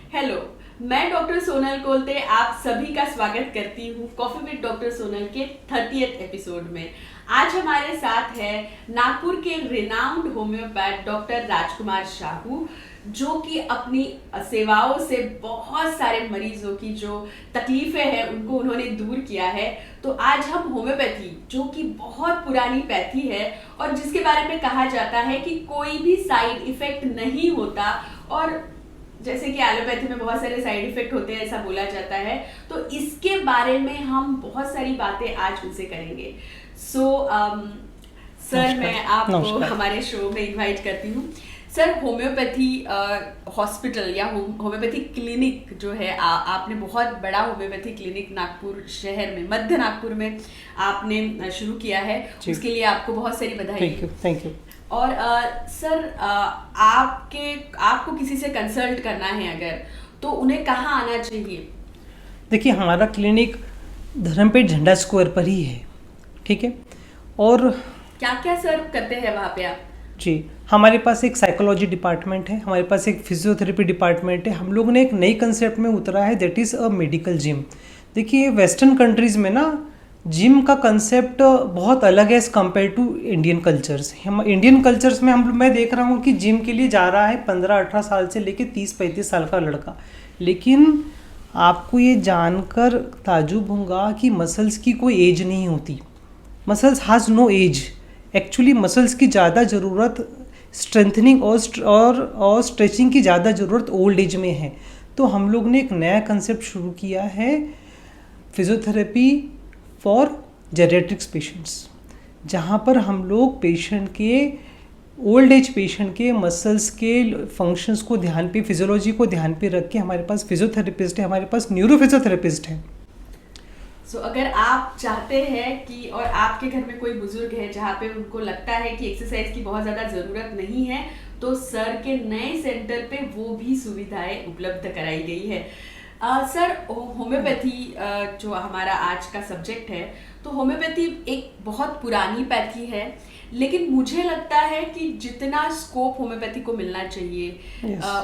Hello, मैं doctor Sonal Kolte आप सभी का स्वागत करती हूँ कॉफी विद डॉक्टर सोनल के 30th एपिसोड में। आज हमारे साथ है नागपुर के रिनाउंड होम्योपैथ डॉक्टर राजकुमार साहू, जो कि अपनी सेवाओं से बहुत सारे मरीजों की जो तकलीफें हैं उनको उन्होंने दूर किया है। तो आज हम होम्योपैथी, जो कि बहुत पुरानी पैथी है और जिसके बारे में कहा जाता है कि कोई भी साइड इफेक्ट नहीं होता, और जैसे कि एलोपैथी में बहुत सारे साइड इफेक्ट होते हैं ऐसा बोला जाता है, तो इसके बारे में हम बहुत सारी बातें आज उनसे करेंगे। सर मैं आपको हमारे शो में इनवाइट करती हूँ। सर, होम्योपैथी हॉस्पिटल या होम्योपैथी क्लिनिक जो है, आपने बहुत बड़ा होम्योपैथी क्लिनिक नागपुर शहर में, मध्य नागपुर में आपने शुरू किया है, उसके लिए आपको बहुत सारी बधाई। Thank you. और सर, आपको किसी से कंसल्ट करना है अगर, तो उन्हें कहाँ आना चाहिए? देखिए, हमारा क्लिनिक धर्मपेट झंडा स्क्वायर पर ही है, ठीक है। और क्या क्या सर करते हैं वहाँ पे आप? जी, हमारे पास एक साइकोलॉजी डिपार्टमेंट है, हमारे पास एक फिजियोथेरेपी डिपार्टमेंट है। हम लोगों ने एक नई कंसेप्ट में उतरा है, that is a medical gym. देखिए, वेस्टर्न कंट्रीज़ में ना जिम का कंसेप्ट बहुत अलग है as compared to Indian cultures. हम इंडियन कल्चर्स में मैं देख रहा हूँ कि जिम के लिए जा रहा है 15-18 साल से लेके 30-35 साल का लड़का। लेकिन आपको ये जानकर ताजुब होगा कि मसल्स की कोई एज नहीं होती। Muscles has no age. Actually muscles की ज़्यादा ज़रूरत स्ट्रेंथनिंग और स्ट्रेचिंग की ज़्यादा ज़रूरत ओल्ड एज में है। तो हम लोग ने एक नया कंसेप्ट शुरू किया है, फिजियोथेरेपी फॉर जेरियाट्रिक्स पेशेंट्स, जहाँ पर हम लोग पेशेंट के ओल्ड एज पेशेंट के मसल्स के फंक्शंस को ध्यान पे, फिजियोलॉजी को ध्यान पे रख के हमारे पास फिजियोथेरेपिस्ट है, हमारे पास न्यूरोफिजियोथेरेपिस्ट है। अगर आप चाहते हैं कि, और आपके घर में कोई बुजुर्ग है जहाँ पे उनको लगता है कि एक्सरसाइज की बहुत ज़्यादा ज़रूरत नहीं है, तो सर के नए सेंटर पे वो भी सुविधाएं उपलब्ध कराई गई है। सर, होम्योपैथी जो हमारा आज का सब्जेक्ट है, तो होम्योपैथी एक बहुत पुरानी पैथी है, लेकिन मुझे लगता है कि जितना स्कोप होम्योपैथी को मिलना चाहिए,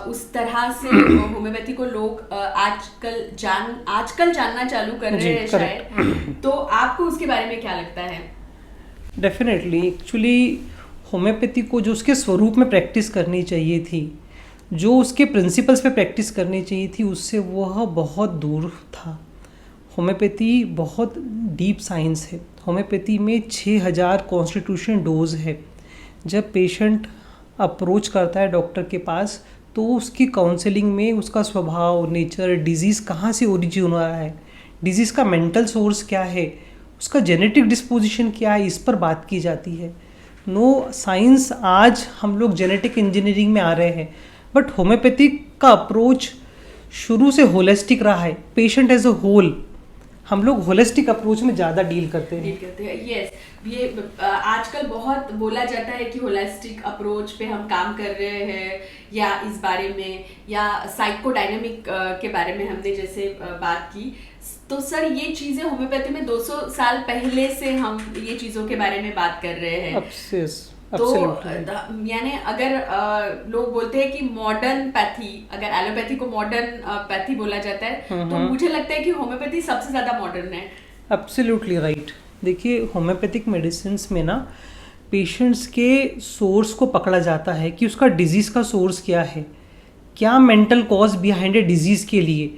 उस तरह से होम्योपैथी को लोग आजकल जानना चालू कर रहे हैं शायद। तो आपको उसके बारे में क्या लगता है? डेफिनेटली, एक्चुअली होम्योपैथी को जो उसके स्वरूप में प्रैक्टिस करनी चाहिए थी, जो उसके प्रिंसिपल्स पे प्रैक्टिस करनी चाहिए थी, उससे वह बहुत दूर था। होम्योपैथी बहुत डीप साइंस है। होम्योपैथी में 6000 कॉन्स्टिट्यूशन डोज है। जब पेशेंट अप्रोच करता है डॉक्टर के पास, तो उसकी काउंसलिंग में उसका स्वभाव, नेचर, डिजीज़ कहाँ से ओरिजिन हो रहा है, डिजीज़ का मेंटल सोर्स क्या है, उसका जेनेटिक डिस्पोजिशन क्या है, इस पर बात की जाती है। नो साइंस, आज हम लोग जेनेटिक इंजीनियरिंग में आ रहे हैं, बट होम्योपैथिक का अप्रोच शुरू से होलिस्टिक रहा है। पेशेंट एज अ होल, हम लोग होलिस्टिक अप्रोच में ज़्यादा डील करते हैं। यस, ये आजकल बहुत बोला जाता है कि होलिस्टिक अप्रोच पे हम काम कर रहे हैं, या इस बारे में, या साइकोडायनामिक के बारे में हमने जैसे बात की। तो सर, ये चीज़ें होम्योपैथी में 200 साल पहले से हम ये चीज़ों के बारे में बात कर रहे हैं। तो यानी अगर लोग बोलते हैं कि मॉडर्न पैथी, अगर एलोपैथी को मॉडर्न पैथी बोला जाता है, तो मुझे लगता है कि होम्योपैथी सबसे ज़्यादा मॉडर्न है। Absolutely right. देखिए, होम्योपैथिक मेडिसिन में ना पेशेंट्स के सोर्स को पकड़ा जाता है कि उसका डिजीज़ का सोर्स क्या है, क्या mental cause behind a disease के लिए।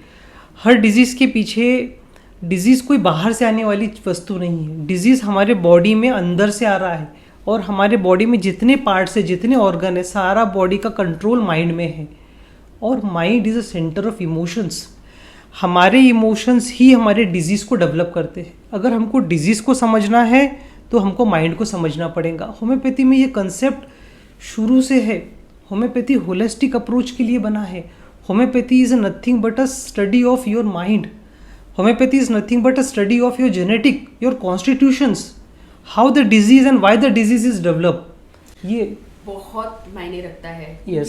हर डिजीज़ के पीछे, डिजीज़ कोई बाहर से आने वाली वस्तु नहीं है। डिजीज़ हमारे बॉडी में अंदर से आ रहा है, और हमारे बॉडी में जितने पार्ट्स है, जितने ऑर्गन है, सारा बॉडी का कंट्रोल माइंड में है। और mind is a centre of emotions. हमारे इमोशंस ही हमारे डिजीज़ को डेवलप करते हैं। अगर हमको डिजीज़ को समझना है, तो हमको माइंड को समझना पड़ेगा। होम्योपैथी में ये कंसेप्ट शुरू से है। होम्योपैथी होलिस्टिक अप्रोच के लिए बना है। Homeopathy is nothing but a study of your mind. Homeopathy is nothing but a study of your genetic, your constitutions, how the disease and why the disease is develop. ये बहुत मायने रखता है। yes.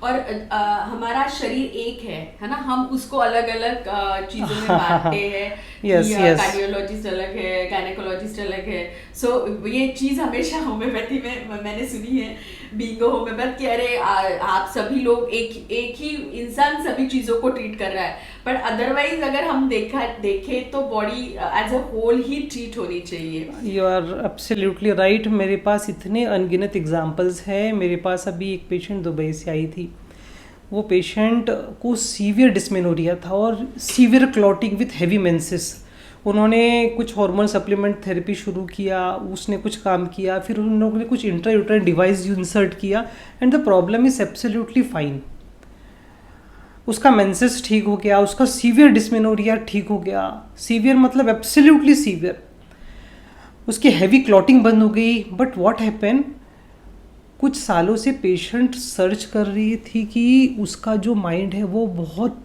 और हमारा शरीर एक है ना, हम उसको अलग अलग चीजों में बांटते हैं। कार्डियोलॉजिस्ट अलग है, गायनेकोलॉजिस्ट अलग है। सो ये चीज हमेशा होम्योपैथी में मैंने सुनी है। बीइंग अ होम्योपैथ कि अरे आप सभी लोग एक ही इंसान सभी चीजों को ट्रीट कर रहा है, पर अदरवाइज अगर हम देखें तो बॉडी एज अ होल ही ट्रीट होनी चाहिए। You are absolutely right. मेरे पास इतने अनगिनत एग्जांपल्स हैं। मेरे पास अभी एक पेशेंट दुबई से आई थी। वो पेशेंट को सीवियर डिस्मेनोरिया था और severe clotting with heavy menses. उन्होंने कुछ हार्मोन सप्लीमेंट थेरेपी शुरू किया, उसने कुछ काम किया, फिर उन लोगों ने कुछ इंट्रायूटेराइन डिवाइस इंसर्ट किया and the problem is absolutely fine. उसका मेंसेस ठीक हो गया, उसका सीवियर डिस्मेनोरिया ठीक हो गया। सीवियर मतलब एब्सोल्युटली सीवियर। उसकी हैवी क्लॉटिंग बंद हो गई। बट व्हाट हैपन, कुछ सालों से पेशेंट सर्च कर रही थी कि उसका जो माइंड है वो बहुत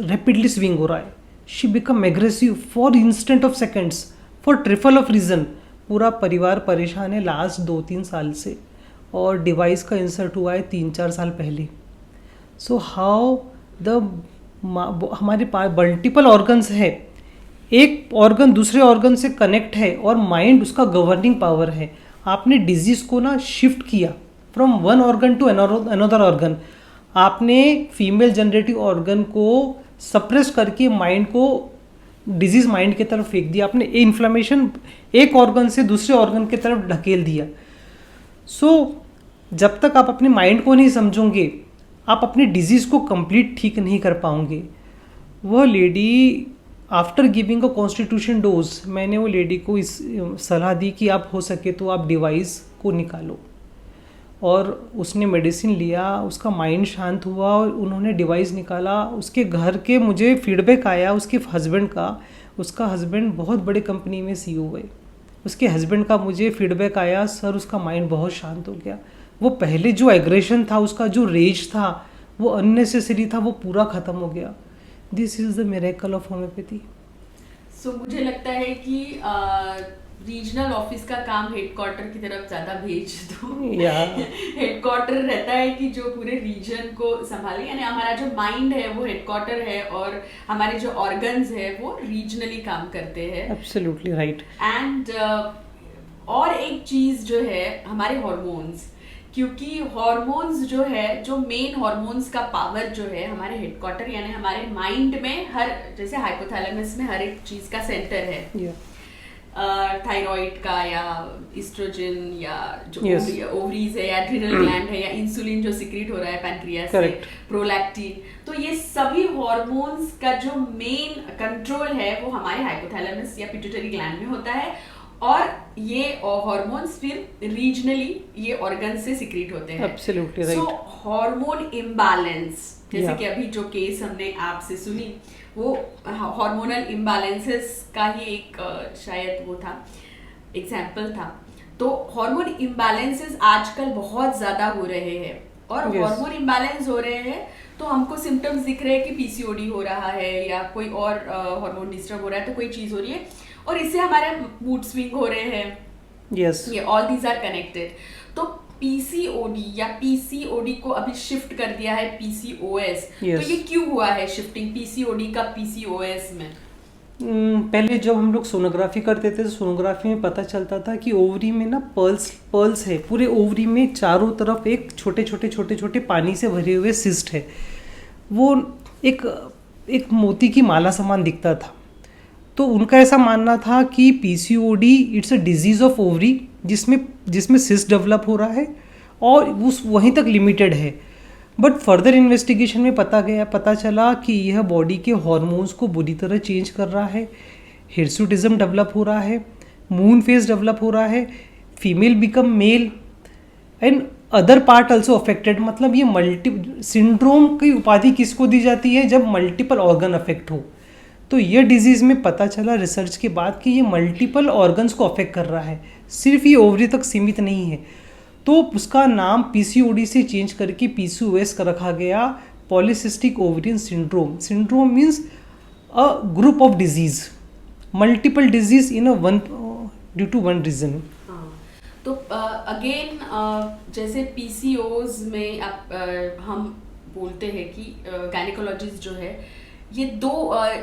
रैपिडली स्विंग हो रहा है। She become aggressive for instant of seconds, for triple of reason. पूरा परिवार परेशान है लास्ट 2-3 साल से, और डिवाइस का इंसर्ट हुआ है 3-4 साल पहले। सो हाउ हमारे पास मल्टीपल ऑर्गन्स है, एक ऑर्गन दूसरे ऑर्गन से कनेक्ट है और माइंड उसका गवर्निंग पावर है। आपने डिजीज को ना शिफ्ट किया from one organ to another organ. आपने फीमेल जनरेटिव ऑर्गन को सप्रेस करके माइंड को डिजीज माइंड की तरफ फेंक दिया। आपने इन्फ्लेमेशन एक ऑर्गन से दूसरे ऑर्गन की तरफ ढकेल दिया। सो जब तक आप अपने माइंड को नहीं समझोगे, आप अपनी डिजीज को कंप्लीट ठीक नहीं कर पाओगे। वह lady after giving a constitution dose, मैंने वो लेडी को इस सलाह दी कि आप हो सके तो आप डिवाइस को निकालो, और उसने मेडिसिन लिया, उसका माइंड शांत हुआ और उन्होंने डिवाइस निकाला। उसके घर के मुझे फीडबैक आया उसके हस्बैंड का। उसका हस्बैंड बहुत बड़े कंपनी में सीईओ है। उसके हस्बैंड का मुझे फीडबैक आया, सर उसका माइंड बहुत शांत हो गया। वो पहले जो एग्रेशन था, उसका जो रेज था, वो अननेसेसरी था, वो पूरा ख़त्म हो गया। This is the miracle of homeopathy. So मुझे लगता है कि रीजनल ऑफिस का काम हेडक्वार्टर की तरफ ज्यादा भेज दो। हेडक्वार्टर रहता है कि जो पूरे रीजन को संभाले, यानी हमारा जो माइंड है वो हेडक्वार्टर है और हमारे जो ऑर्गन्स है वो रीजनली काम करते हैं। Absolutely right. एंड और एक चीज जो है हमारे हॉर्मोन्स, क्योंकि हॉर्मोन्स जो है, जो मेन हॉर्मोन्स का पावर जो है हमारे हेडक्वार्टर यानी हमारे माइंड में, हर जैसे हाइपोथैलेमस में हर एक चीज का सेंटर है। थायराइड का या एस्ट्रोजन या जो ओवरीज है या एड्रिनल ग्लैंड है या इंसुलिन जो सिक्रीट हो रहा है पैनक्रियास से, प्रोलैक्टिन, तो ये सभी हॉर्मोन्स का जो मेन कंट्रोल है वो हमारे हाइपोथैलेमस या पिट्यूटरी ग्लैंड में होता है, और ये हॉर्मोन्स फिर रीजनली ये ऑर्गन से सिक्रीट होते हैं। Absolutely right. So hormone imbalance, जैसे कि अभी जो केस हमने आपसे सुनी, वो हार्मोनल इम्बैलेंसेस का ही एक शायद वो था, एग्जाम्पल था। तो हार्मोन इम्बैलेंसेस आजकल बहुत ज्यादा हो रहे हैं, और हार्मोन इम्बैलेंस हो रहे हैं तो हमको सिम्टम्स दिख रहे हैं कि पीसीओडी हो रहा है या कोई और हार्मोन डिस्टर्ब हो रहा है, तो कोई चीज हो रही है, और इससे हमारे मूड स्विंग हो रहे हैं। ये ऑल दीज आर कनेक्टेड। तो पीसीओडी या पीसीओडी को अभी शिफ्ट कर दिया है पीसीओएस। तो ये क्यों हुआ है शिफ्टिंग पीसीओडी का पीसीओएस में? पहले जब हम लोग सोनोग्राफी करते थे तो सोनोग्राफी में पता चलता था कि ओवरी में ना पर्ल्स है। पूरे ओवरी में चारों तरफ एक छोटे छोटे पानी से भरे हुए सिस्ट है। वो एक मोती की माला समान दिखता था। तो उनका ऐसा मानना था कि PCOD it's a disease of ovary, जिसमें सिस्ट डेवलप हो रहा है और उस वहीं तक लिमिटेड है। बट फर्दर इन्वेस्टिगेशन में पता चला कि यह बॉडी के हॉर्मोन्स को बुरी तरह चेंज कर रहा है। हिर्सुटिज्म डेवलप हो रहा है, मून फेज डेवलप हो रहा है, female become male and other part also affected. मतलब ये सिंड्रोम की उपाधि किसको दी जाती है? जब मल्टीपल ऑर्गन अफेक्ट हो। तो ये डिजीज़ में पता चला रिसर्च के बाद कि ये मल्टीपल ऑर्गन्स को अफेक्ट कर रहा है, सिर्फ ये ओवरी तक सीमित नहीं है। तो उसका नाम पीसीओडी से चेंज करके पीसीओएस का रखा गया, polycystic ovarian syndrome. Syndrome means a group of disease, multiple disease in one due to one reason. तो अगेन जैसे पीसीओज में हम बोलते हैं कि गायनेकोलॉजिस्ट जो है ये दो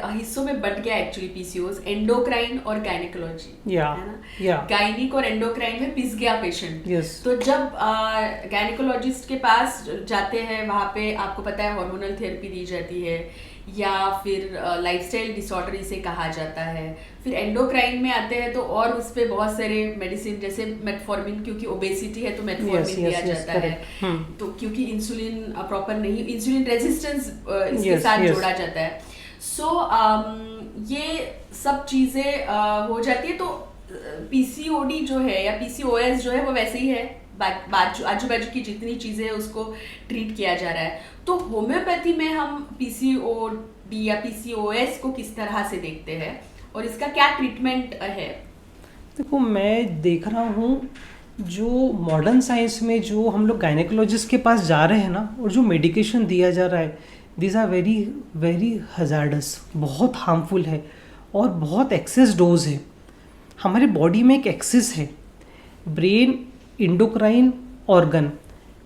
हिस्सों में बट गया एक्चुअली पीसीओएस, एंडोक्राइन और गायनेकोलॉजी, है ना। गायनिक और एंडोक्राइन में पिस गया पेशेंट। तो जब गायनेकोलॉजिस्ट के पास जाते हैं, वहाँ पे आपको पता है हार्मोनल थेरेपी दी जाती है या फिर लाइफस्टाइल डिसऑर्डर इसे कहा जाता है। फिर एंडोक्राइन में आते हैं तो और उस पे बहुत सारे मेडिसिन जैसे मेटफॉर्मिन, क्योंकि ओबेसिटी है तो मेटफॉर्मिन दिया जाता है। तो क्योंकि इंसुलिन प्रॉपर नहीं, इंसुलिन रेजिस्टेंस इसके साथ जोड़ा जाता है। ये सब चीजें हो जाती है। तो पीसीओडी जो है या पीसीओएस जो है वो वैसे ही है, आजू बाजू की जितनी चीजें है उसको ट्रीट किया जा रहा है। तो होम्योपैथी में हम पीसीओडी या पीसीओएस को किस तरह से देखते हैं और इसका क्या ट्रीटमेंट है? देखो, मैं देख रहा हूँ जो मॉडर्न साइंस में जो हम लोग गायनेकोलॉजिस्ट के पास जा रहे हैं ना, और जो मेडिकेशन दिया जा रहा है, this are very very hazardous, बहुत हार्मफुल है और बहुत एक्सेस डोज है। हमारे बॉडी में एक एक्सेस है, brain endocrine organ,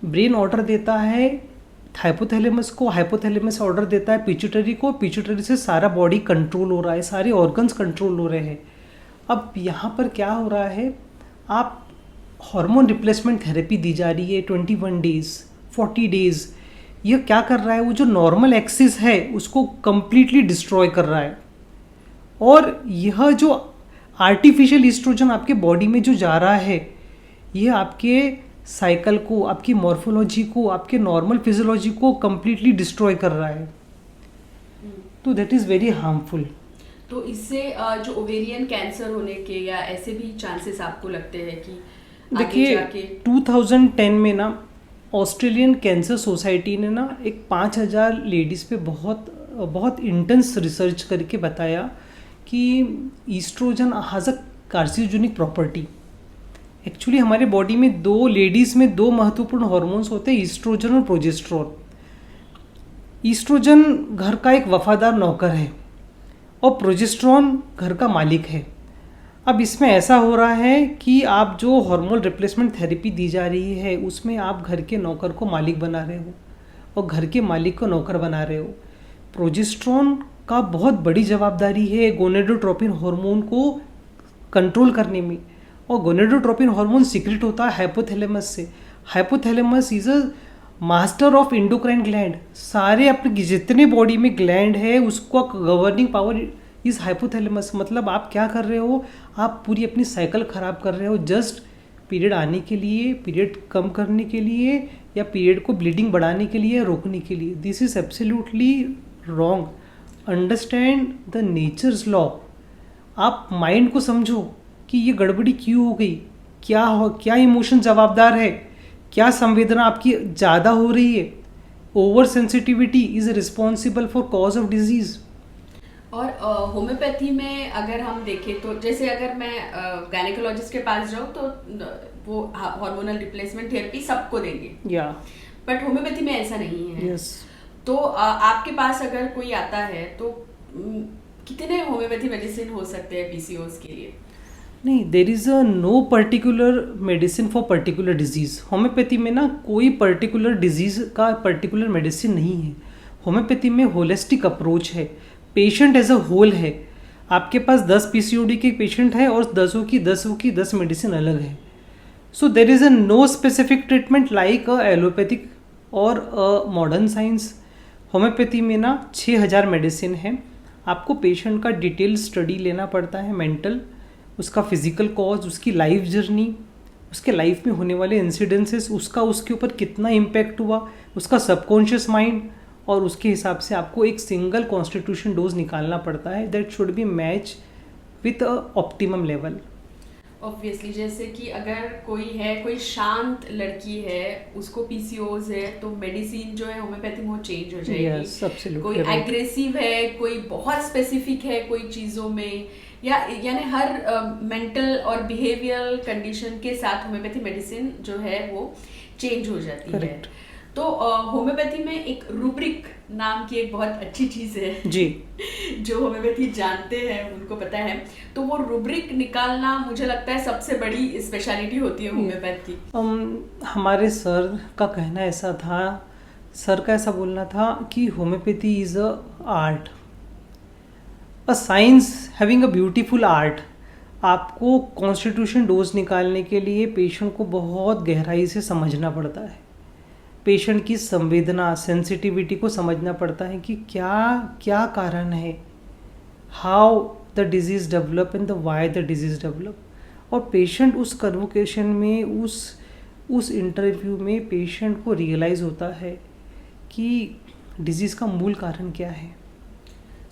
brain order देता है हाइपोथैलेमस को, हाइपोथैलेमस ऑर्डर देता है पिट्यूटरी को, पिट्यूटरी से सारा बॉडी कंट्रोल हो रहा है, सारे ऑर्गन्स कंट्रोल हो रहे हैं। अब यहाँ पर क्या हो रहा है, आप हार्मोन रिप्लेसमेंट थेरेपी दी जा रही है 21 डेज 40 डेज। यह क्या कर रहा है, वो जो नॉर्मल एक्सिस है उसको कंप्लीटली डिस्ट्रॉय कर रहा है। और यह जो आर्टिफिशियल ईस्ट्रोजन आपके बॉडी में जो जा रहा है, यह आपके साइकिल को, आपकी मॉर्फोलॉजी को, आपके नॉर्मल फिजियोलॉजी को कंप्लीटली डिस्ट्रॉय कर रहा है। तो दैट इज़ वेरी हार्मफुल। तो इससे जो ओवेरियन कैंसर होने के या ऐसे भी चांसेस आपको लगते हैं कि देखिए 2010 में ना ऑस्ट्रेलियन कैंसर सोसाइटी ने ना एक 5000 लेडीज़ पे बहुत इंटेंस रिसर्च करके बताया कि estrogen has a carcinogenic property. Actually हमारे बॉडी में लेडीज़ में दो महत्वपूर्ण हार्मोन्स होते हैं, ईस्ट्रोजन और प्रोजेस्टेरोन। ईस्ट्रोजन घर का एक वफादार नौकर है और प्रोजेस्टेरोन घर का मालिक है। अब इसमें ऐसा हो रहा है कि आप जो हार्मोन रिप्लेसमेंट थेरेपी दी जा रही है उसमें आप घर के नौकर को मालिक बना रहे हो और घर के मालिक को नौकर बना रहे हो। प्रोजेस्टेरोन का बहुत बड़ी जवाबदारी है गोनेडोट्रोपिन हार्मोन को कंट्रोल करने में, और गोनेडोट्रोपिन हार्मोन सीक्रेट होता है हाइपोथैलेमस से। Hypothalamus is a master of endocrine gland. सारे अपने जितने बॉडी में ग्लैंड है उसको गवर्निंग पावर इज हाइपोथैलेमस। मतलब आप क्या कर रहे हो, आप पूरी अपनी साइकिल ख़राब कर रहे हो जस्ट पीरियड आने के लिए, पीरियड कम करने के लिए, या पीरियड को ब्लीडिंग बढ़ाने के लिए, रोकने के लिए। This is absolutely wrong. Understand the natures law. आप माइंड को समझो कि ये गड़बड़ी क्यों हो गई, क्या इमोशन जवाबदार है, क्या संवेदना आपकी ज़्यादा हो रही है। Over sensitivity is responsible for cause of disease. और होम्योपैथी में अगर हम देखें तो जैसे अगर मैं गायनेकोलॉजिस्ट के पास जाऊँ तो वो हार्मोनल रिप्लेसमेंट थेरेपी सबको देंगे, बट होम्योपैथी में ऐसा नहीं है। तो आपके पास अगर कोई आता है तो कितने होम्योपैथी मेडिसिन हो सकते हैं पीसीओएस के लिए? नहीं, there is a no particular medicine for particular disease. Homeopathy में ना कोई पर्टिकुलर डिजीज़ का पर्टिकुलर मेडिसिन नहीं है। होम्योपैथी में होलिस्टिक अप्रोच है, पेशेंट एज अ होल है। आपके पास 10 पीसीओडी के पेशेंट है और 10 मेडिसिन अलग है। So there is a no specific treatment like a allopathic और मॉडर्न साइंस। होम्योपैथी में ना 6000 मेडिसिन है। आपको पेशेंट का डिटेल स्टडी लेना पड़ता है, मेंटल, उसका फिजिकल कॉज, उसकी लाइफ जर्नी, उसके लाइफ में होने वाले इंसिडेंसेस, उसके ऊपर कितना इम्पैक्ट हुआ, उसका सबकॉन्शियस माइंड, और उसके हिसाब से आपको एक सिंगल कॉन्स्टिट्यूशन डोज निकालना पड़ता है that should be match with a optimum level. Obviously, जैसे कि अगर कोई शांत लड़की है, उसको पीसीओएस है, तो मेडिसिन जो है होम्योपैथी में वो चेंज हो जाएगी। yes, कोई एग्रेसिव है, कोई बहुत स्पेसिफिक है कोई चीज़ों में, यानी हर मेंटल और बिहेवियरल कंडीशन के साथ होम्योपैथी मेडिसिन जो है वो चेंज हो जाती है। तो होम्योपैथी में एक रूब्रिक नाम की एक बहुत अच्छी चीज़ है जी, जो होम्योपैथी जानते हैं उनको पता है। तो वो रूब्रिक निकालना मुझे लगता है सबसे बड़ी स्पेशलिटी होती है होम्योपैथ की। हमारे सर का कहना ऐसा था, सर का ऐसा बोलना था कि homeopathy is a art a science having a beautiful art. आपको कॉन्स्टिट्यूशन डोज निकालने के लिए पेशेंट को बहुत गहराई से समझना पड़ता है, पेशेंट की संवेदना सेंसिटिविटी को समझना पड़ता है कि क्या क्या कारण है, how the disease develop and the why the disease develop. और पेशेंट उस कन्वोकेशन में, उस इंटरव्यू में पेशेंट को रियलाइज़ होता है कि डिजीज़ का मूल कारण क्या है।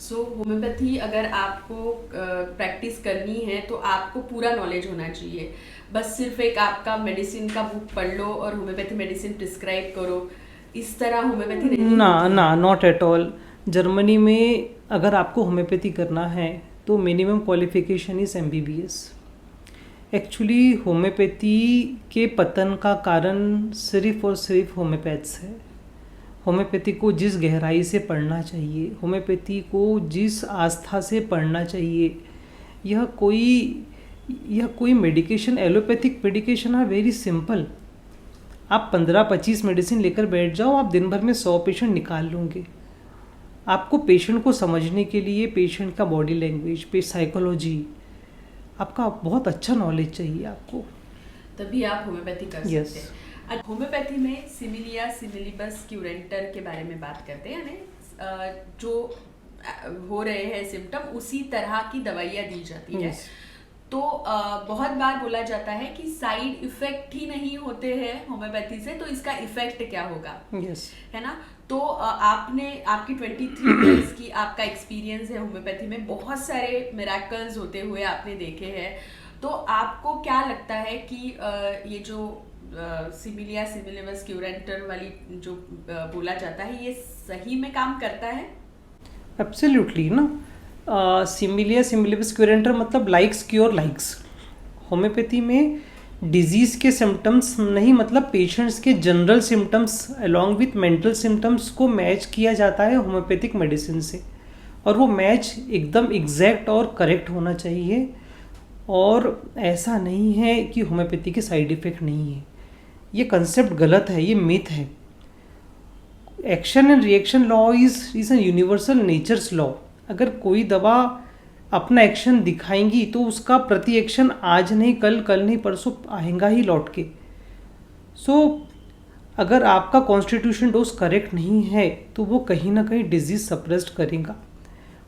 सो होम्योपैथी अगर आपको प्रैक्टिस करनी है तो आपको पूरा नॉलेज होना चाहिए। बस सिर्फ एक आपका मेडिसिन का बुक पढ़ लो और होम्योपैथी मेडिसिन प्रिस्क्राइब करो, इस तरह होम्योपैथी नहीं ना होती है। ना, नॉट एट ऑल। जर्मनी में अगर आपको होम्योपैथी करना है तो minimum qualification is MBBS। Actually homeopathy के पतन का कारण सिर्फ और सिर्फ होम्योपैथ्स है। होम्योपैथी को जिस गहराई से पढ़ना चाहिए, होम्योपैथी को जिस आस्था से पढ़ना चाहिए, यह कोई medication, allopathic medication are very simple. आप 15-25 मेडिसिन लेकर बैठ जाओ, आप दिन भर में 100 पेशेंट निकाल लोगे। आपको पेशेंट को समझने के लिए पेशेंट का बॉडी लैंग्वेज, साइकोलॉजी, आपका बहुत अच्छा नॉलेज चाहिए आपको, तभी आप होम्योपैथी कर Yes. सकते हैं। होम्योपैथी में सिमिलिया सिमिलिबस क्यूरेंटर के बारे में बात करते हैं, यानी जो हो रहे हैं सिम्टम उसी तरह की दवाइयाँ दी जाती है। Yes. तो बहुत बार बोला जाता है कि साइड इफेक्ट ही नहीं होते हैं होम्योपैथी से, तो इसका इफेक्ट क्या होगा, यस। है ना। तो आपकी 23 इयर्स की आपका एक्सपीरियंस है होम्योपैथी में, बहुत सारे मिरेकल्स होते हुए आपने देखे हैं। तो आपको क्या लगता है कि ये जो सिमिलिया सिमिलिबस क्यूरेंटर वाली जो बोला जाता है, ये सही में काम करता है? एब्सोल्युटली ना। सिमिलिया सिमिलिबस क्यूरेंटर मतलब लाइक्स क्योर लाइक्स। होम्योपैथी में डिजीज़ के सिम्टम्स नहीं, मतलब पेशेंट्स के general symptoms along with mental symptoms को मैच किया जाता है होम्योपैथिक मेडिसिन से, और वो मैच एकदम एग्जैक्ट और करेक्ट होना चाहिए। और ऐसा नहीं है कि होम्योपैथी के साइड इफ़ेक्ट नहीं है, ये कंसेप्ट गलत है, ये मिथ है। Action and reaction law is an universal nature's law. अगर कोई दवा अपना एक्शन दिखाएंगी तो उसका प्रति एक्शन आज नहीं कल, कल नहीं परसों आएगा ही लौट के। अगर आपका कॉन्स्टिट्यूशन डोज करेक्ट नहीं है तो वो कहीं ना कहीं डिजीज़ सप्रेस्ड करेगा।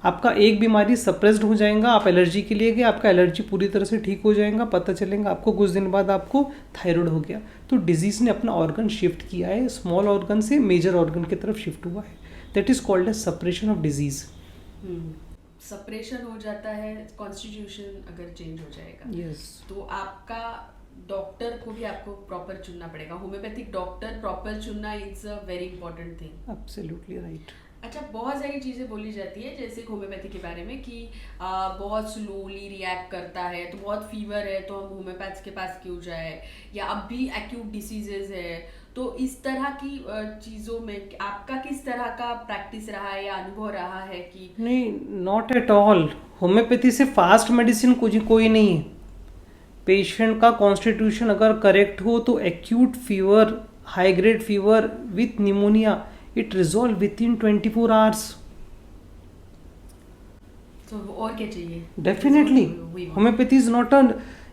आपका एक बीमारी सप्रेस्ड हो जाएगा, आप एलर्जी के लिए गए, आपका एलर्जी पूरी तरह से ठीक हो जाएगा, पता चलेगा आपको कुछ दिन बाद आपको थायराइड हो गया। तो डिजीज़ ने अपना ऑर्गन शिफ्ट किया है, स्मॉल ऑर्गन से मेजर ऑर्गन की तरफ शिफ्ट हुआ है। That is called as suppression of disease. Suppression हो जाता है, कॉन्स्टिट्यूशन अगर चेंज हो जाएगा। Yes. तो आपका डॉक्टर को भी आपको प्रॉपर चुनना पड़ेगा। होम्योपैथिक डॉक्टर प्रॉपर चुनना is a very important thing. Absolutely right. अच्छा, बहुत सारी चीज़ें बोली जाती है जैसे होम्योपैथी के बारे में कि बहुत स्लोली रिएक्ट करता है, तो बहुत फीवर है तो हम होम्योपैथ के पास क्यों जाए, या अब भी एक्यूट डिसीजेज है। तो इस तरह की चीज़ों में आपका किस तरह का प्रैक्टिस रहा है या अनुभव रहा है कि? नहीं, नॉट एट ऑल। होम्योपैथी से फास्ट मेडिसिन कोई नहीं है। पेशेंट का कॉन्स्टिट्यूशन अगर करेक्ट हो तो acute fever, high grade fever with pneumonia, it resolve with in 24 hours. तो और क्या चाहिए? Definitely homeopathy is not a,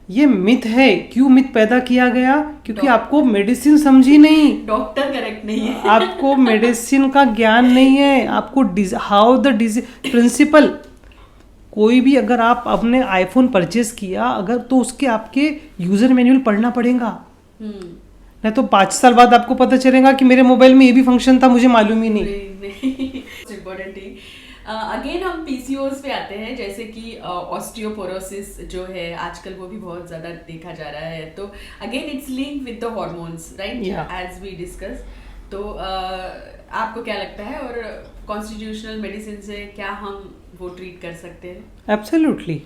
ये मिथ है। क्यों मिथ पैदा किया गया? क्योंकि आपको मेडिसिन समझी नहीं, डॉक्टर करेक्ट नहीं है। आपको मेडिसिन का ज्ञान नहीं है, आपको हाउ द डिजीज प्रिंसिपल। कोई भी अगर आप अपने आईफोन परचेज किया अगर, तो उसके आपके यूजर मैनुअल पढ़ना पड़ेगा, नहीं तो 5 साल बाद आपको पता चलेगा कि मेरे मोबाइल में ये भी फंक्शन था, मुझे मालूम ही नहीं। Important thing. अगेन हम पीसीओएस पे आते हैं, जैसे कि ऑस्टियोपोरोसिस जो है आजकल वो भी बहुत ज़्यादा देखा जा रहा है। तो again it's link with the hormones, right, as we discuss. तो आपको क्या लगता है, और कॉन्स्टिट्यूशनल मेडिसिन से क्या हम वो ट्रीट कर सकते हैं? Absolutely.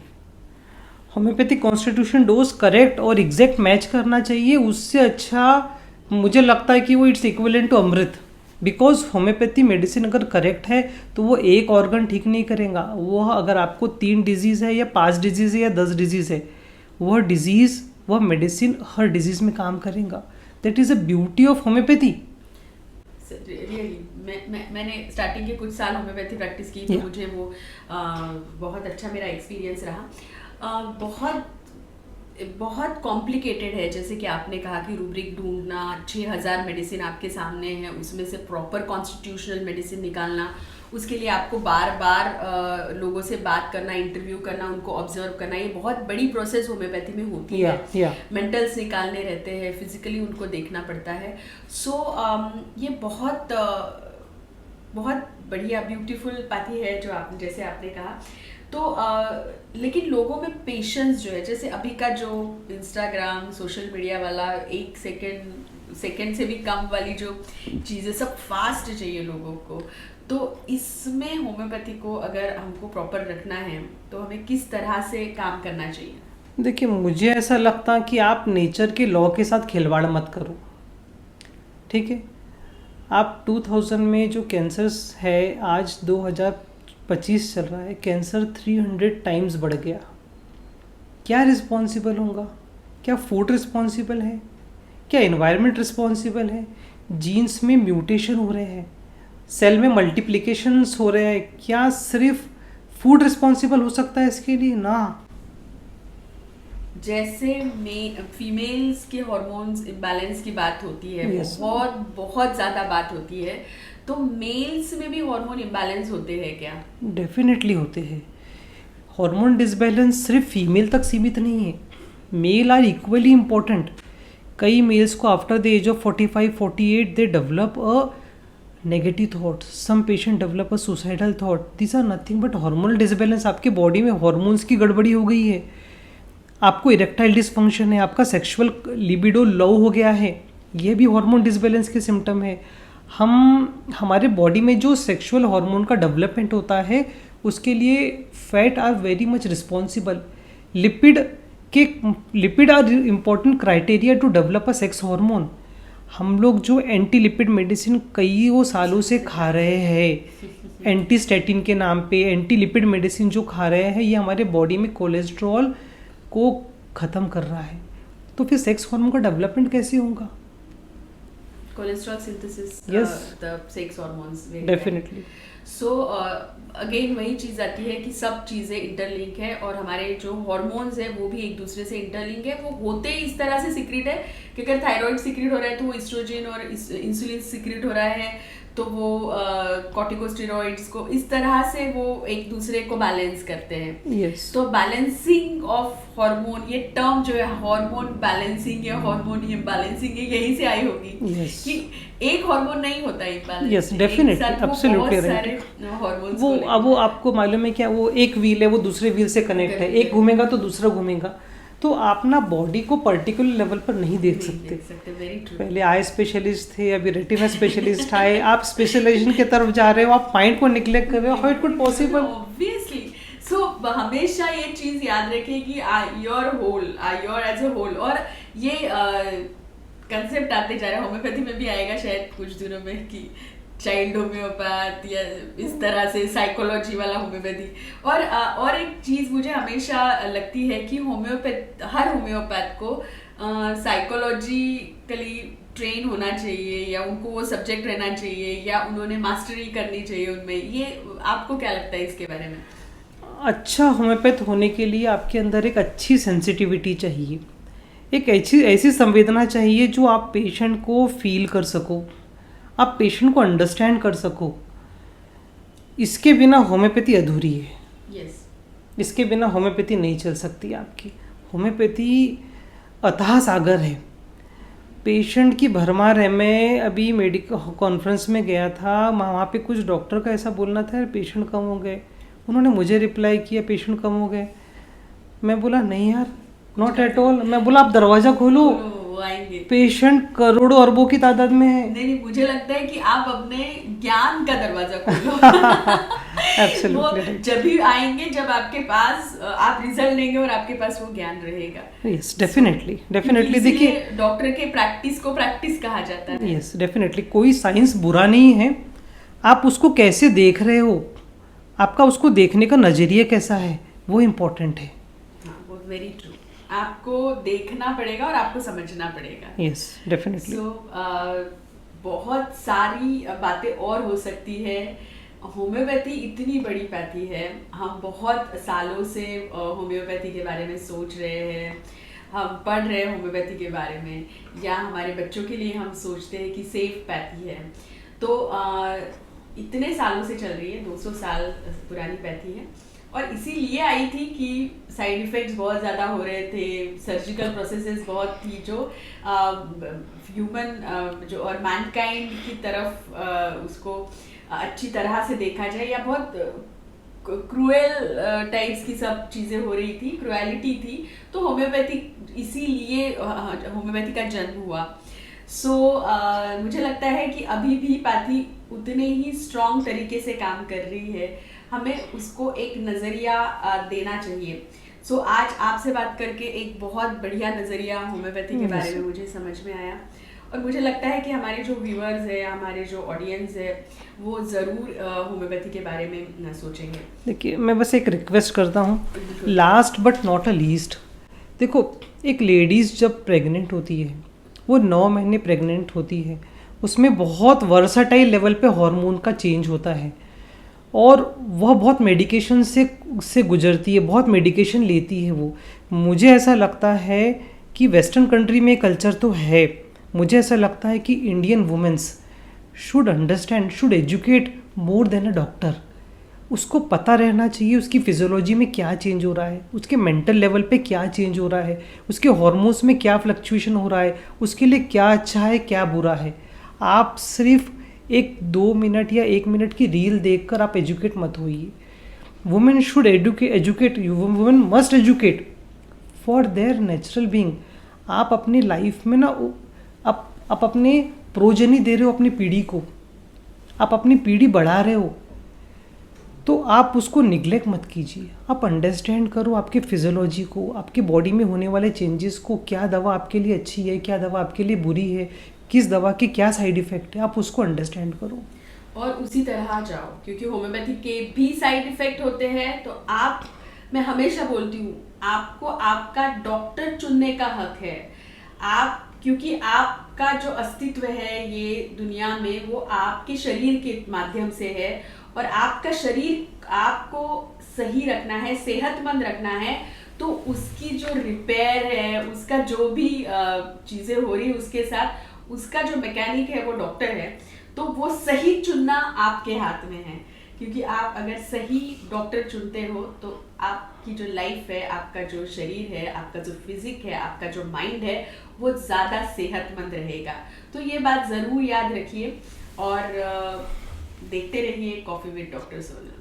Homeopathic constitution dose correct और एग्जैक्ट मैच करना चाहिए। उससे अच्छा मुझे लगता है कि वो it's equivalent to amrit. Because homeopathy medicine अगर करेक्ट है तो वो एक ऑर्गन ठीक नहीं करेगा। वो अगर आपको 3 डिजीज़ है या 5 डिजीज़ है या 10 डिजीज़ है, वह मेडिसिन हर डिजीज़ में काम करेगा। That is a beauty of homeopathy. Really मैंने स्टार्टिंग के कुछ साल होम्योपैथी प्रैक्टिस की तो मुझे वो बहुत अच्छा मेरा एक्सपीरियंस रहा। बहुत कॉम्प्लिकेटेड है, जैसे कि आपने कहा कि रूब्रिक ढूंढना, 6000 मेडिसिन आपके सामने है, उसमें से प्रॉपर कॉन्स्टिट्यूशनल मेडिसिन निकालना, उसके लिए आपको बार बार लोगों से बात करना, इंटरव्यू करना, उनको ऑब्जर्व करना, ये बहुत बड़ी प्रोसेस होम्योपैथी में होती है। मेंटल्स निकालने रहते हैं, फिजिकली उनको देखना पड़ता है। सो ये बहुत बहुत बढ़िया ब्यूटीफुल पैथी है जो आप जैसे आपने कहा। तो लेकिन लोगों में पेशेंस जो है, जैसे अभी का जो इंस्टाग्राम सोशल मीडिया वाला 1 सेकेंड से भी कम वाली जो चीज़ें, सब फास्ट चाहिए लोगों को। तो इसमें होम्योपैथी को अगर हमको प्रॉपर रखना है तो हमें किस तरह से काम करना चाहिए? देखिए, मुझे ऐसा लगता कि आप नेचर के लॉ के साथ खिलवाड़ मत करो, ठीक है। आप 2000 में जो कैंसर्स है, आज 2025 चल रहा है, कैंसर 300 टाइम्स बढ़ गया। क्या रिस्पॉन्सिबल होगा? क्या फूड रिस्पॉन्सिबल है? क्या एनवायरनमेंट रिस्पॉन्सिबल है? जीन्स में म्यूटेशन हो रहे हैं, सेल में मल्टीप्लिकेशंस हो रहे हैं, क्या सिर्फ फूड रिस्पॉन्सिबल हो सकता है इसके लिए? ना। जैसे फीमेल्स के हार्मोन्स इम्बैलेंस की बात होती है, Yes. बहुत ज़्यादा बात होती है, तो मेल्स में भी हार्मोन इम्बैलेंस होते हैं क्या? डेफिनेटली होते हैं। हार्मोन डिसबैलेंस सिर्फ फीमेल तक सीमित नहीं है, मेल आर इक्वली इम्पोर्टेंट। कई मेल्स को after the age of 45-48 they develop a negative thoughts, some patient develop a suicidal thought. This are nothing but hormonal disbalance. आपके बॉडी में हार्मोन्स की गड़बड़ी हो गई है, आपको इरेक्टाइल डिसफंक्शन है, आपका सेक्सुअल लिबिडो लो हो गया है, ये भी हार्मोन डिसबैलेंस के सिम्टम है। हमारे बॉडी में जो सेक्सुअल हार्मोन का डेवलपमेंट होता है उसके लिए fat are very much responsible. Lipid are important criteria to develop a sex hormone. हम लोग जो एंटी लिपिड मेडिसिन कई सालों से खा रहे हैं, एंटी स्टैटिन के नाम पे एंटी लिपिड मेडिसिन जो खा रहे हैं, ये हमारे बॉडी में कोलेस्ट्रॉल को ख़त्म कर रहा है। तो फिर सेक्स हार्मोन का डेवलपमेंट कैसे होगा? Cholesterol synthesis, Yes. The sex hormones, definitely. So again वही चीज़ आती है कि सब चीज़ें इंटरलिंक है और हमारे जो हार्मोन्स है वो भी एक दूसरे से इंटरलिंक है। वो होते ही इस तरह से सिक्रीट है कि अगर थायराइड सिक्रीट हो रहा है तो वो एस्ट्रोजन और इंसुलिन सिक्रीट हो रहा है, तो वो कॉर्टिकोस्टेरॉइड्स को इस तरह से वो एक दूसरे को बैलेंस करते हैं। Yes. तो बैलेंसिंग ऑफ हार्मोन, ये टर्म जो है हार्मोन बैलेंसिंग या हार्मोन इम्बैलेंसिंग, यहीं से आई होगी। Yes. कि एक हार्मोन नहीं होता imbalance. Yes, definitely, absolutely right. सारे हार्मोन्स वो अब वो आपको मालूम है क्या, वो एक व्हील है, वो दूसरे व्हील से कनेक्ट है, एक घूमेगा तो दूसरा घूमेगा। तो आप ना बॉडी को पर्टिकुलर लेवल पर नहीं देख सकते। Very true. पहले आई स्पेशलिस्ट थे, अभी रेटिना स्पेशलिस्ट आए, आप स्पेशलाइजेशन की तरफ जा रहे हो, आप माइंड को निग्लेक्ट कर रहे हो। How it could possible? Obviously. So हमेशा ये चीज याद रखें कि योर एज अ होल। और ये कंसेप्ट आते जा रहा है, होम्योपैथी में भी आएगा शायद कुछ दिनों में, कि चाइल्ड होम्योपैथ या इस तरह से साइकोलॉजी वाला होम्योपैथी। और एक चीज मुझे हमेशा लगती है कि हर होम्योपैथ को साइकोलॉजिकली ट्रेन होना चाहिए, या उनको वो सब्जेक्ट रहना चाहिए, या उन्होंने मास्टरी करनी चाहिए उनमें। ये आपको क्या लगता है इसके बारे में? अच्छा होम्योपैथ होने के लिए आपके अंदर एक अच्छी सेंसिटिविटी चाहिए, एक ऐसी संवेदना चाहिए जो आप पेशेंट को फील कर सको, आप पेशेंट को अंडरस्टैंड कर सको। इसके बिना होम्योपैथी अधूरी है। Yes. इसके बिना होम्योपैथी नहीं चल सकती आपकी। होम्योपैथी अथाह सागर है, पेशेंट की भरमार है। मैं अभी मेडिकल कॉन्फ्रेंस में गया था, वहाँ पे कुछ डॉक्टर का ऐसा बोलना था, यार पेशेंट कम हो गए। उन्होंने मुझे रिप्लाई किया, पेशेंट कम हो गए। मैं बोला नहीं यार, नॉट एट ऑल। मैं बोला आप दरवाज़ा खोलो, आएंगे। पेशेंट करोड़ों अरबों की तादाद में है। नहीं, मुझे लगता है कि आप अपने ज्ञान का दरवाजा खोलो। Absolutely right. जब भी आएंगे जब आपके पास आप रिजल्ट लेंगे और आपके पास वो ज्ञान रहेगा। Yes, definitely. देखिए, डॉक्टर के प्रैक्टिस को प्रैक्टिस कहा जाता है। Yes, definitely. कोई साइंस बुरा नहीं है, आप उसको कैसे देख रहे हो, आपका उसको देखने का नजरिया कैसा है, वो इम्पोर्टेंट है। हाँ, वो वेरी ट्रू। आपको देखना पड़ेगा और आपको समझना पड़ेगा। Yes, definitely. सो बहुत सारी बातें और हो सकती है। होम्योपैथी इतनी बड़ी पैथी है, हम बहुत सालों से होम्योपैथी के बारे में सोच रहे हैं, हम पढ़ रहे हैं होम्योपैथी के बारे में, या हमारे बच्चों के लिए हम सोचते हैं कि सेफ पैथी है। तो इतने सालों से चल रही है, 200 साल पुरानी पैथी है, और इसीलिए आई थी कि साइड इफ़ेक्ट्स बहुत ज़्यादा हो रहे थे, सर्जिकल प्रोसेसेस बहुत थी जो ह्यूमन जो और मैनकाइंड की तरफ उसको अच्छी तरह से देखा जाए, या बहुत क्रूएल टाइप्स की सब चीज़ें हो रही थी, क्रूएलिटी थी। तो होम्योपैथी, इसीलिए होम्योपैथी का जन्म हुआ। मुझे लगता है कि अभी भी पैथी उतने ही स्ट्रॉन्ग तरीके से काम कर रही है, हमें उसको एक नज़रिया देना चाहिए। आज आपसे बात करके एक बहुत बढ़िया नज़रिया होम्योपैथी के बारे में मुझे समझ में आया, और मुझे लगता है कि हमारे जो व्यूअर्स है, हमारे जो ऑडियंस है, वो ज़रूर होम्योपैथी के बारे में सोचेंगे। देखिए, मैं बस एक रिक्वेस्ट करता हूँ, last but not a least. देखो, एक लेडीज़ जब प्रेग्नेंट होती है, वो 9 महीने प्रेग्नेंट होती है, उसमें बहुत वर्साटाइल लेवल पे हार्मोन का चेंज होता है, और वह बहुत मेडिकेशन से गुजरती है, बहुत मेडिकेशन लेती है वो। मुझे ऐसा लगता है कि वेस्टर्न कंट्री में कल्चर तो है, मुझे ऐसा लगता है कि Indian womens should understand, should educate more than a doctor. उसको पता रहना चाहिए उसकी फिजियोलॉजी में क्या चेंज हो रहा है, उसके मेंटल लेवल पे क्या चेंज हो रहा है, उसके हार्मोन्स में क्या फ्लक्चुएशन हो रहा है, उसके लिए क्या अच्छा है क्या बुरा है। आप सिर्फ 1-2 मिनट या 1 मिनट की रील देखकर आप एजुकेट मत होइए। Women should educate, women must educate for their natural being. आप अपनी लाइफ में ना आप अपने प्रोजनी दे रहे हो, अपनी पीढ़ी को आप अपनी पीढ़ी बढ़ा रहे हो, तो आप उसको निगलेक्ट मत कीजिए। आप अंडरस्टैंड करो आपके फिजियोलॉजी को, आपके बॉडी में होने वाले चेंजेस को, क्या दवा आपके लिए अच्छी है, क्या दवा आपके लिए बुरी है, किस दवा के क्या साइड इफ़ेक्ट है, आप उसको अंडरस्टैंड करो और उसी तरह जाओ, क्योंकि होम्योपैथी के भी साइड इफ़ेक्ट होते हैं। तो मैं हमेशा बोलती हूँ, आपको आपका डॉक्टर चुनने का हक है। क्योंकि आपका जो अस्तित्व है ये दुनिया में, वो आपके शरीर के माध्यम से है, और आपका शरीर आपको सही रखना है, सेहतमंद रखना है। तो उसकी जो रिपेयर है, उसका जो भी चीज़ें हो रही है उसके साथ, उसका जो मैकेनिक है वो डॉक्टर है। तो वो सही चुनना आपके हाथ में है, क्योंकि आप अगर सही डॉक्टर चुनते हो तो आपकी जो लाइफ है, आपका जो शरीर है, आपका जो फिजिक है, आपका जो माइंड है, वो ज़्यादा सेहतमंद रहेगा। तो ये बात ज़रूर याद रखिए, और देखते रहिए कॉफ़ी विद डॉक्टर सोनल।